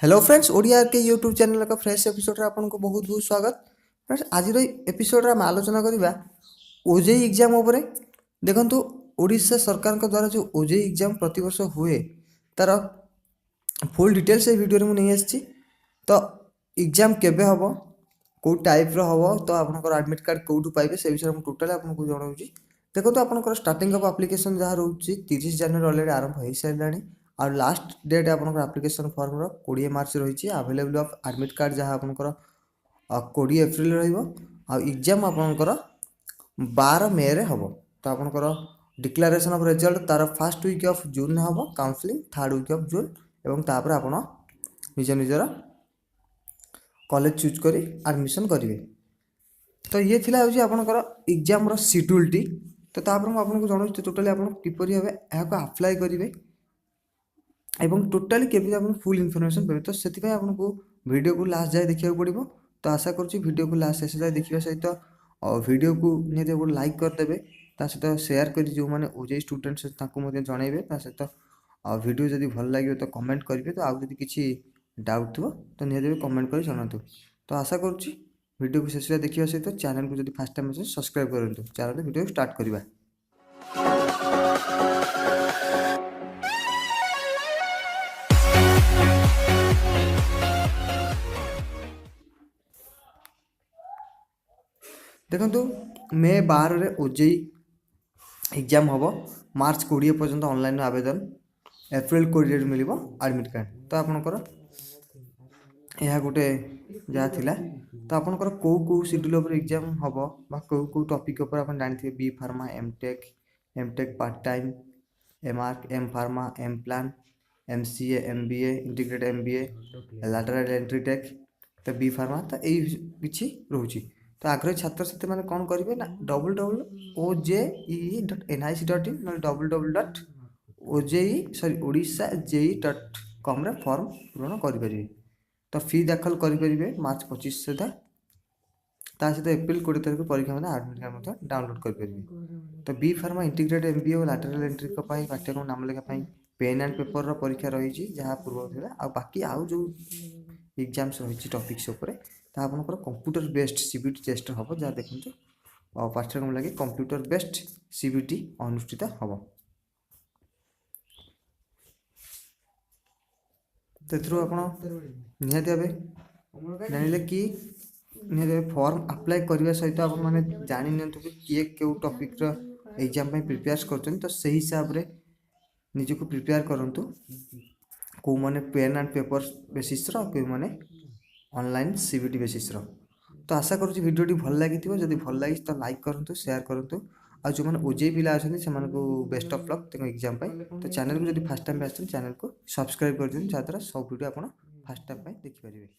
Hello friends Odia के YouTube channel का fresh episode आपको बहुत बहुत स्वागत। फ्रेंड्स आज एपिसोड आम आलोचना करवा ओजेई एग्जाम उपरे। देखंतु ओडिशा सरकार द्वारा जो ओजेई एग्जाम प्रति वर्ष हुए तार फुल डिटेल्स ये वीडियो में नहीं आसी। तो एग्जाम केबे हम कौ टाइप हम तो आपंकर एडमिट कार्ड कौटू पाइबे से विषय में टोटाल आपको जनाऊँ। देखो आपंकर स्टार्टिंग ऑफ एप्लिकेशन जहाँ रोचे 30 जनवरी ऑलरेडी आरंभ हो सारा और लास्ट डेट आपंकर एप्लिकेशन फॉर्म 20 मार्च रही अवेलेबल ऑफ एडमिट कार्ड जहाँ आपंकर 20 एप्रिल एग्जाम आपंकर 12 मे रे हम। तो आपंकर डिक्लेरेशन ऑफ रिजल्ट तार फर्स्ट वीक ऑफ जून हम counselling third week of June एवं तापर आप निज निजर कॉलेज चूज कर एडमिशन करेंगे। तो ये थिला होची आपनकर एग्जाम रो शेड्यूल टी। तो तापर हम आपको जणाउँ टोटाली आप किपरि भाबे एहाको अप्लाई करेंगे एवं टोटाली केबे आप फुल इनफॉरमेशन पाइबे। तो सेति पय आपको वीडियो को लास्ट जाए देखिया पड़िबो। तो आशा करूँ वीडियो को लास्ट शेष जाए देखा सहित वीडियो को निहत गोटे लाइक करदे ता सहित शेयर कर जो मैंने ओजेई स्टूडेंट्स जनइबे ता सहित वीडियो जदि भल लगे तो कमेंट करेंगे। तो आउ किसी डाउट थो तो निहत कमेंट कर जनातु। तो आशा करुँची वीडियो को शेष देखा सहित चैनल को जब फास्ट टाइम सब्सक्राइब करूँ। चैनल वीडियो स्टार्ट करवा। देखो मे 12 रे ओजेई एग्जाम हम मार्च 20 पर्यंत ऑनलाइन आवेदन एप्रिल 20 मिल एडमिट कार्ड। तो आपंकर यह गोटे जहाँ थिला। तो आपंकर कौ कौ शेड्यूल उपर एग्जाम हम कौ कौ टॉपिक उपर आप जानते B pharma MTech part time MArch M pharma M plan MCA MBA integrated MBA lateral entry tech तो बी फार्मा तो यही किसी रोचे। तो आग्रही छात्र छात्री मैंने कौन करेंगे ना www.oje.nic.in ना www.ojeii.orisha.jei.com फॉर्म पूरण करेंगे। तो फी दाखल करेंगे मार्च 25 सुधा सहित एप्रिल 20 तारीख परीक्षा मैंने आडमिट कार्ड डाउनलोड करेंगे। तो बी फार्मा इंटीग्रेटेड एमबीए और लैटरल एंट्री पाठ्यक्रम नाम लेखा पेन एंड पेपर परीक्षा रही जहाँ पूर्व था बाकी आउ जो एग्जाम्स रही टॉपिक्स उपरे ता आपनकर कंप्यूटर बेस्ड सीबीटी टेस्ट हम जहाँ देखते पाठ्यक्रम लगे कंप्यूटर बेस्ड सीबीटी अनुष्ठित हम। तो आप निहत भाव जान कि निहत फॉर्म अप्लाई करने सहित आप मैंने जानी नियंतु कि किए क्यों टॉपिक एग्जाम प्रिपेयर कर। तो सही हिसाब से निजको प्रिपेयर करंतु को माने पेन एंड पेपर बेसिस को माने ऑनलाइन सीबीटी बेसिस। तो आशा करूँ वीडियो भल लगी जब भल लगी तो लाइक करूँ शेयर करूँ और जो मैंने ओजेई पिला अच्छा से बेस्ट ऑफ लक एग्जाम। तो चैनल को जब फास्ट टाइम आस चैनल को सब्सक्राइब कर दिन जहाँद्वारा सब वीडियो आप फास्ट टाइम देखिपारे।